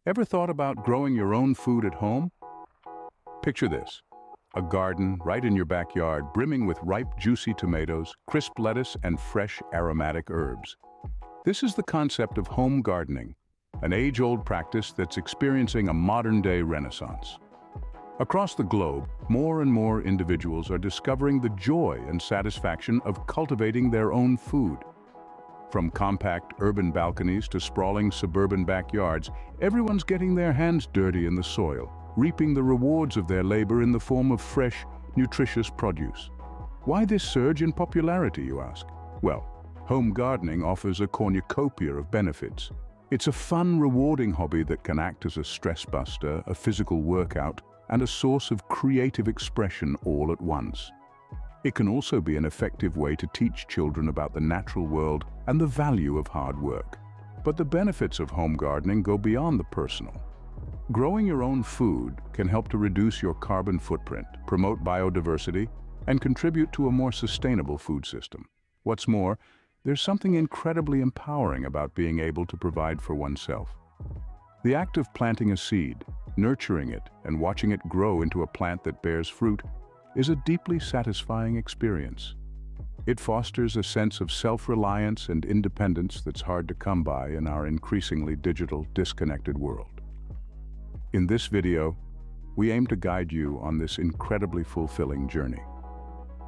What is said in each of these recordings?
Ever thought about growing your own food at home? Picture this: a garden right in your backyard brimming with ripe, juicy tomatoes, crisp lettuce, and fresh, aromatic herbs. This is the concept of home gardening, an age-old practice that's experiencing a modern-day renaissance. Across the globe, more and more individuals are discovering the joy and satisfaction of cultivating their own food. From compact urban balconies to sprawling suburban backyards, everyone's getting their hands dirty in the soil, reaping the rewards of their labor in the form of fresh, nutritious produce. Why this surge in popularity, you ask? Well, home gardening offers a cornucopia of benefits. It's a fun, rewarding hobby that can act as a stress buster, a physical workout, and a source of creative expression all at once. It can also be an effective way to teach children about the natural world and the value of hard work. But the benefits of home gardening go beyond the personal. Growing your own food can help to reduce your carbon footprint, promote biodiversity, and contribute to a more sustainable food system. What's more, there's something incredibly empowering about being able to provide for oneself. The act of planting a seed, nurturing it, and watching it grow into a plant that bears fruit is a deeply satisfying experience. It fosters a sense of self-reliance and independence that's hard to come by in our increasingly digital, disconnected world. In this video, we aim to guide you on this incredibly fulfilling journey.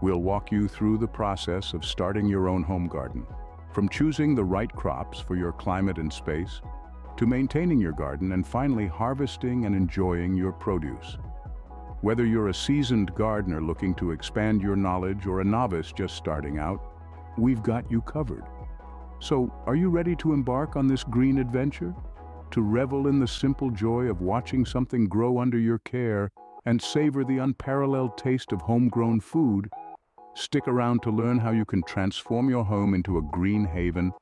We'll walk you through the process of starting your own home garden, from choosing the right crops for your climate and space, to maintaining your garden and finally harvesting and enjoying your produce. Whether you're a seasoned gardener looking to expand your knowledge or a novice just starting out, we've got you covered. So, are you ready to embark on this green adventure? To revel in the simple joy of watching something grow under your care and savor the unparalleled taste of homegrown food? Stick around to learn how you can transform your home into a green haven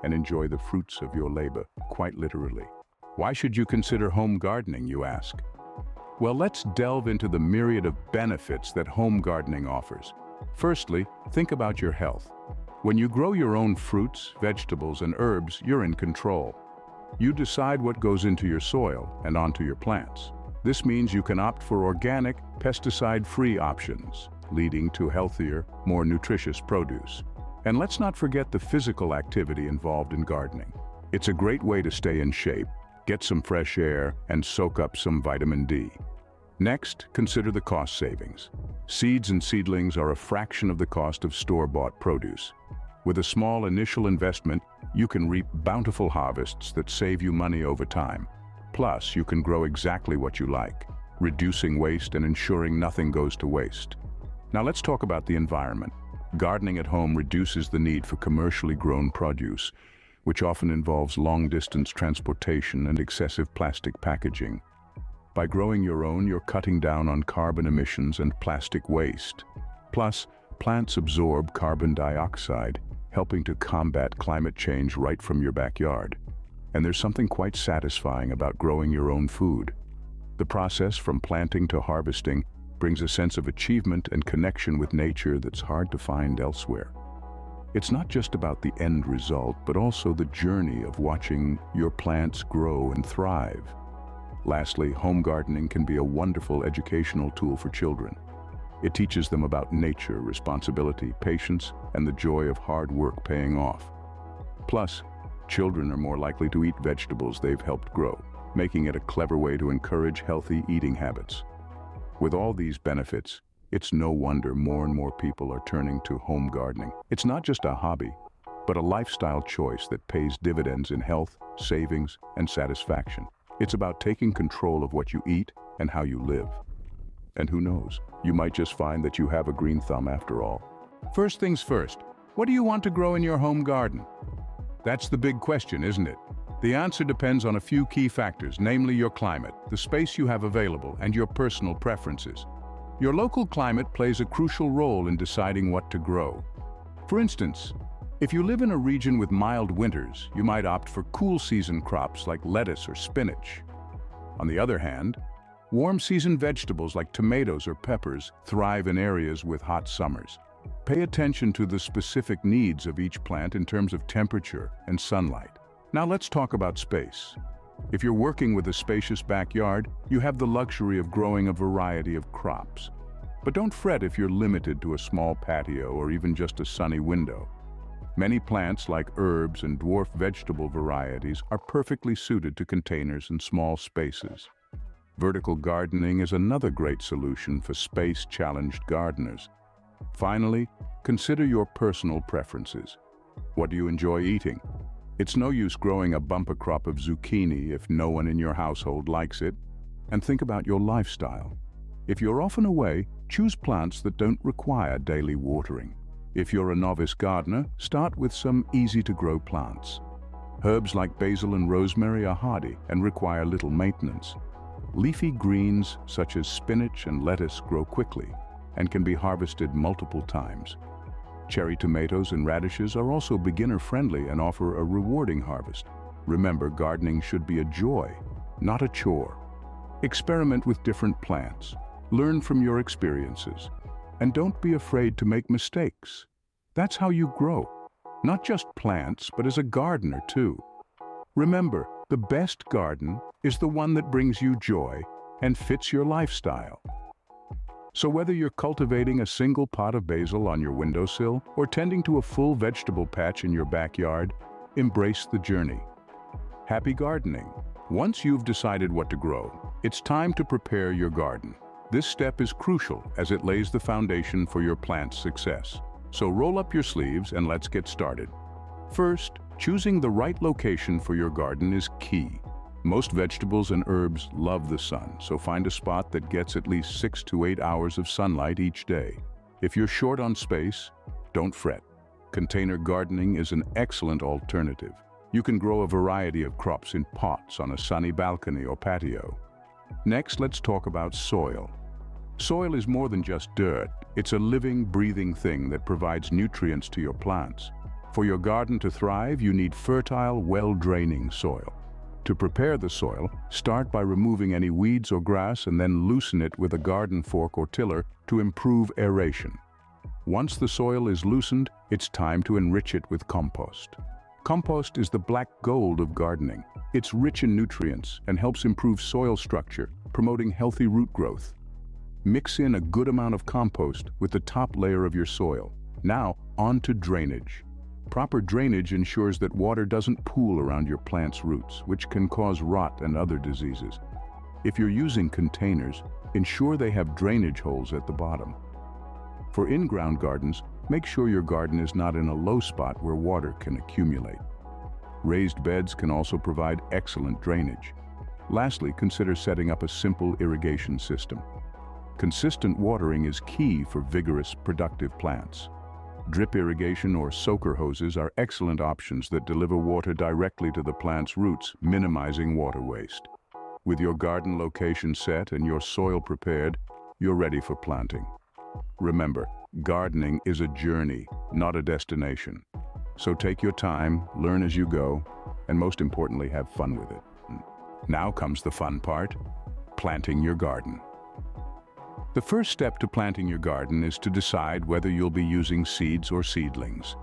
and enjoy the fruits of your labor, quite literally. Why should you consider home gardening, you ask? Well, let's delve into the myriad of benefits that home gardening offers. Firstly, think about your health. When you grow your own fruits, vegetables, and herbs, you're in control. You decide what goes into your soil and onto your plants. This means you can opt for organic, pesticide-free options, leading to healthier, more nutritious produce. And let's not forget the physical activity involved in gardening. It's a great way to stay in shape, get some fresh air, and soak up some vitamin D. Next, consider the cost savings. Seeds and seedlings are a fraction of the cost of store-bought produce. With a small initial investment, you can reap bountiful harvests that save you money over time. Plus, you can grow exactly what you like, reducing waste and ensuring nothing goes to waste. Now let's talk about the environment. Gardening at home reduces the need for commercially grown produce, which often involves long-distance transportation and excessive plastic packaging. By growing your own, you're cutting down on carbon emissions and plastic waste. Plus, plants absorb carbon dioxide, helping to combat climate change right from your backyard. And there's something quite satisfying about growing your own food. The process from planting to harvesting brings a sense of achievement and connection with nature that's hard to find elsewhere. It's not just about the end result, but also the journey of watching your plants grow and thrive. Lastly, home gardening can be a wonderful educational tool for children. It teaches them about nature, responsibility, patience, and the joy of hard work paying off. Plus, children are more likely to eat vegetables they've helped grow, making it a clever way to encourage healthy eating habits. With all these benefits, it's no wonder more and more people are turning to home gardening. It's not just a hobby, but a lifestyle choice that pays dividends in health, savings, and satisfaction. It's about taking control of what you eat and how you live. And who knows, you might just find that you have a green thumb after all. First things first, what do you want to grow in your home garden? That's the big question, isn't it? The answer depends on a few key factors, namely your climate, the space you have available, and your personal preferences. Your local climate plays a crucial role in deciding what to grow. For instance, if you live in a region with mild winters, you might opt for cool season crops like lettuce or spinach. On the other hand, warm season vegetables like tomatoes or peppers thrive in areas with hot summers. Pay attention to the specific needs of each plant in terms of temperature and sunlight. Now let's talk about space. If you're working with a spacious backyard, you have the luxury of growing a variety of crops. But don't fret if you're limited to a small patio or even just a sunny window. Many plants like herbs and dwarf vegetable varieties are perfectly suited to containers and small spaces. Vertical gardening is another great solution for space-challenged gardeners. Finally, consider your personal preferences. What do you enjoy eating? It's no use growing a bumper crop of zucchini if no one in your household likes it. And think about your lifestyle. If you're often away, choose plants that don't require daily watering. If you're a novice gardener, start with some easy-to-grow plants. Herbs like basil and rosemary are hardy and require little maintenance. Leafy greens such as spinach and lettuce grow quickly and can be harvested multiple times. Cherry tomatoes and radishes are also beginner-friendly and offer a rewarding harvest. Remember, gardening should be a joy, not a chore. Experiment with different plants. Learn from your experiences. And don't be afraid to make mistakes. That's how you grow. Not just plants, but as a gardener too. Remember, the best garden is the one that brings you joy and fits your lifestyle. So whether you're cultivating a single pot of basil on your windowsill or tending to a full vegetable patch in your backyard, embrace the journey. Happy gardening. Once you've decided what to grow, it's time to prepare your garden. This step is crucial as it lays the foundation for your plant's success. So roll up your sleeves and let's get started. First, choosing the right location for your garden is key. Most vegetables and herbs love the sun, so find a spot that gets at least 6 to 8 hours of sunlight each day. If you're short on space, don't fret. Container gardening is an excellent alternative. You can grow a variety of crops in pots on a sunny balcony or patio. Next, let's talk about soil. Soil is more than just dirt. It's a living, breathing thing that provides nutrients to your plants. For your garden to thrive, you need fertile, well-draining soil. To prepare the soil, start by removing any weeds or grass and then loosen it with a garden fork or tiller to improve aeration. Once the soil is loosened, it's time to enrich it with compost. Compost is the black gold of gardening. It's rich in nutrients and helps improve soil structure, promoting healthy root growth. Mix in a good amount of compost with the top layer of your soil. Now, on to drainage. Proper drainage ensures that water doesn't pool around your plant's roots, which can cause rot and other diseases. If you're using containers, ensure they have drainage holes at the bottom. For in-ground gardens, make sure your garden is not in a low spot where water can accumulate. Raised beds can also provide excellent drainage. Lastly, consider setting up a simple irrigation system. Consistent watering is key for vigorous, productive plants. Drip irrigation or soaker hoses are excellent options that deliver water directly to the plant's roots, minimizing water waste. With your garden location set and your soil prepared, you're ready for planting. Remember, gardening is a journey, not a destination. So take your time, learn as you go, and most importantly, have fun with it. Now comes the fun part, planting your garden. The first step to planting your garden is to decide whether you'll be using seeds or seedlings.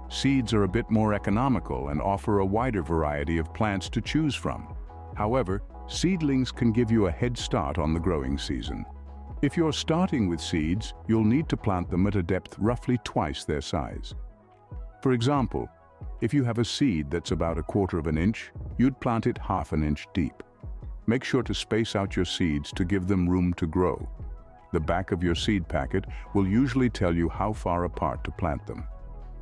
Seeds are a bit more economical and offer a wider variety of plants to choose from. However, seedlings can give you a head start on the growing season. If you're starting with seeds, you'll need to plant them at a depth roughly twice their size. For example, if you have a seed that's about 1/4 inch, you'd plant it 1/2 inch deep. Make sure to space out your seeds to give them room to grow. The back of your seed packet will usually tell you how far apart to plant them.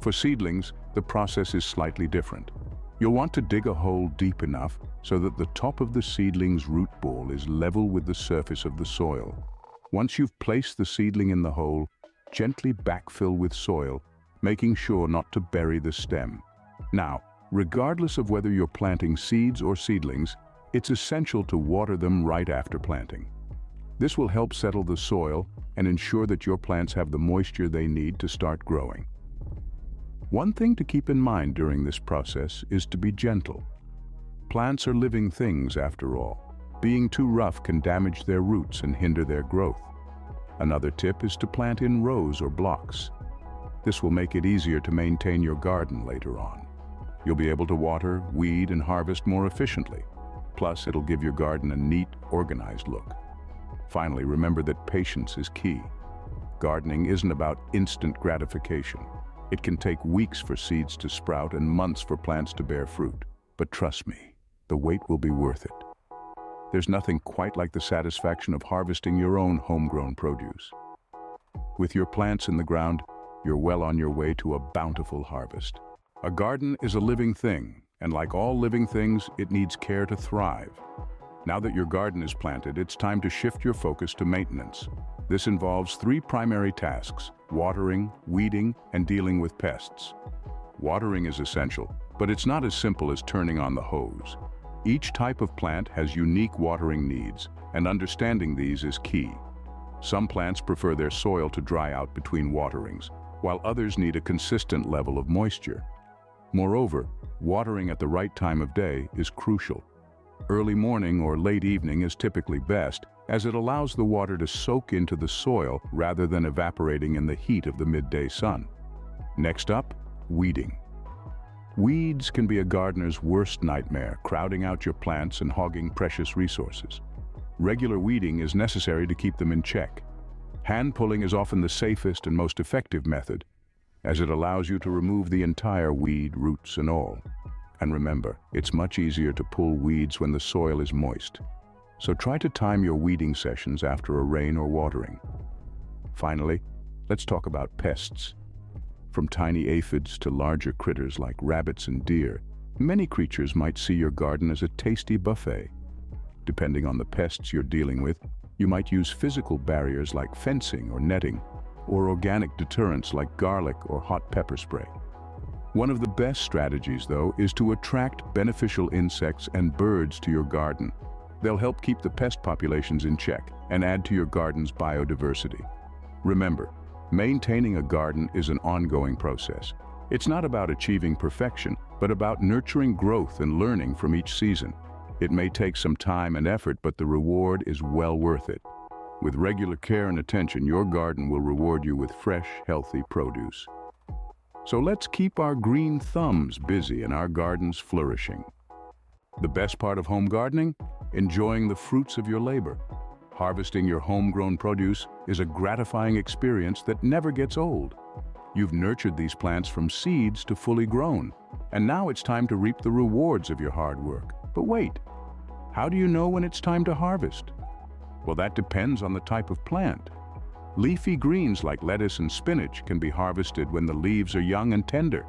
For seedlings, the process is slightly different. You'll want to dig a hole deep enough so that the top of the seedling's root ball is level with the surface of the soil. Once you've placed the seedling in the hole, gently backfill with soil, making sure not to bury the stem. Now, regardless of whether you're planting seeds or seedlings, it's essential to water them right after planting. This will help settle the soil and ensure that your plants have the moisture they need to start growing. One thing to keep in mind during this process is to be gentle. Plants are living things after all. Being too rough can damage their roots and hinder their growth. Another tip is to plant in rows or blocks. This will make it easier to maintain your garden later on. You'll be able to water, weed, and harvest more efficiently. Plus, it'll give your garden a neat, organized look. Finally, remember that patience is key. Gardening isn't about instant gratification. It can take weeks for seeds to sprout and months for plants to bear fruit. But trust me, the wait will be worth it. There's nothing quite like the satisfaction of harvesting your own homegrown produce. With your plants in the ground, you're well on your way to a bountiful harvest. A garden is a living thing, and like all living things, it needs care to thrive. Now that your garden is planted, it's time to shift your focus to maintenance. This involves 3 primary tasks: watering, weeding, and dealing with pests. Watering is essential, but it's not as simple as turning on the hose. Each type of plant has unique watering needs, and understanding these is key. Some plants prefer their soil to dry out between waterings, while others need a consistent level of moisture. Moreover, watering at the right time of day is crucial. Early morning or late evening is typically best, as it allows the water to soak into the soil rather than evaporating in the heat of the midday sun. Next up, weeding. Weeds can be a gardener's worst nightmare, crowding out your plants and hogging precious resources. Regular weeding is necessary to keep them in check. Hand pulling is often the safest and most effective method, as it allows you to remove the entire weed, roots and all. And remember, it's much easier to pull weeds when the soil is moist. So try to time your weeding sessions after a rain or watering. Finally, let's talk about pests. From tiny aphids to larger critters like rabbits and deer, many creatures might see your garden as a tasty buffet. Depending on the pests you're dealing with, you might use physical barriers like fencing or netting, or organic deterrents like garlic or hot pepper spray. One of the best strategies, though, is to attract beneficial insects and birds to your garden. They'll help keep the pest populations in check and add to your garden's biodiversity. Remember, maintaining a garden is an ongoing process. It's not about achieving perfection, but about nurturing growth and learning from each season. It may take some time and effort, but the reward is well worth it. With regular care and attention, your garden will reward you with fresh, healthy produce. So let's keep our green thumbs busy and our gardens flourishing. The best part of home gardening? Enjoying the fruits of your labor. Harvesting your homegrown produce is a gratifying experience that never gets old. You've nurtured these plants from seeds to fully grown, and now it's time to reap the rewards of your hard work. But wait, how do you know when it's time to harvest? Well, that depends on the type of plant. Leafy greens like lettuce and spinach can be harvested when the leaves are young and tender,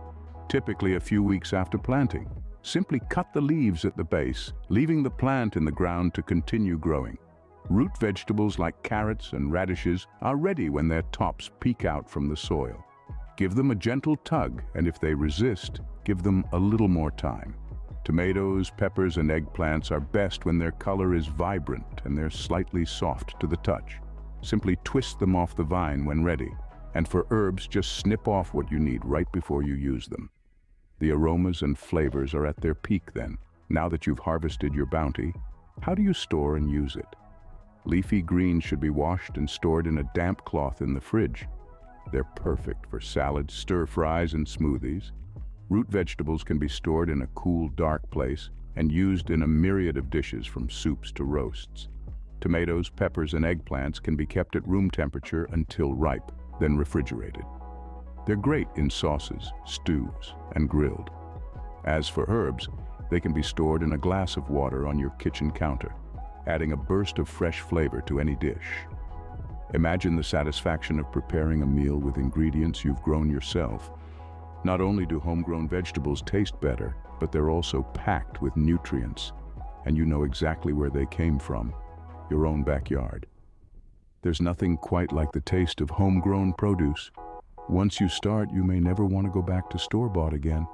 typically a few weeks after planting. Simply cut the leaves at the base, leaving the plant in the ground to continue growing. Root vegetables like carrots and radishes are ready when their tops peek out from the soil. Give them a gentle tug, and if they resist, give them a little more time. Tomatoes, peppers, and eggplants are best when their color is vibrant and they're slightly soft to the touch. Simply twist them off the vine when ready, and for herbs, just snip off what you need right before you use them. The aromas and flavors are at their peak then. Now that you've harvested your bounty, how do you store and use it? Leafy greens should be washed and stored in a damp cloth in the fridge. They're perfect for salads, stir-fries, and smoothies. Root vegetables can be stored in a cool, dark place and used in a myriad of dishes from soups to roasts. Tomatoes, peppers, and eggplants can be kept at room temperature until ripe, then refrigerated. They're great in sauces, stews, and grilled. As for herbs, they can be stored in a glass of water on your kitchen counter, adding a burst of fresh flavor to any dish. Imagine the satisfaction of preparing a meal with ingredients you've grown yourself. Not only do homegrown vegetables taste better, but they're also packed with nutrients, and you know exactly where they came from, your own backyard. There's nothing quite like the taste of homegrown produce. Once you start, you may never want to go back to store-bought again.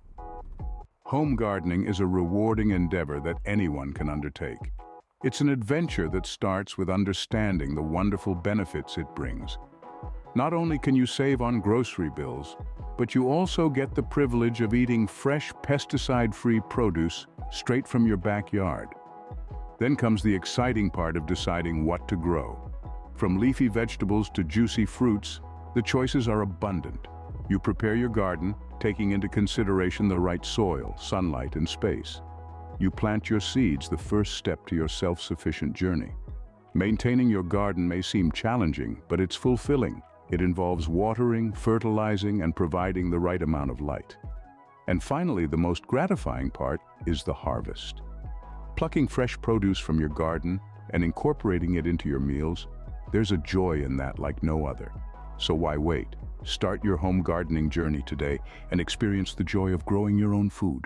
Home gardening is a rewarding endeavor that anyone can undertake. It's an adventure that starts with understanding the wonderful benefits it brings. Not only can you save on grocery bills, but you also get the privilege of eating fresh, pesticide-free produce straight from your backyard. Then comes the exciting part of deciding what to grow. From leafy vegetables to juicy fruits, the choices are abundant. You prepare your garden, taking into consideration the right soil, sunlight, and space. You plant your seeds, the first step to your self-sufficient journey. Maintaining your garden may seem challenging, but it's fulfilling. It involves watering, fertilizing, and providing the right amount of light. And finally, the most gratifying part is the harvest. Plucking fresh produce from your garden and incorporating it into your meals, there's a joy in that like no other. So why wait? Start your home gardening journey today and experience the joy of growing your own food.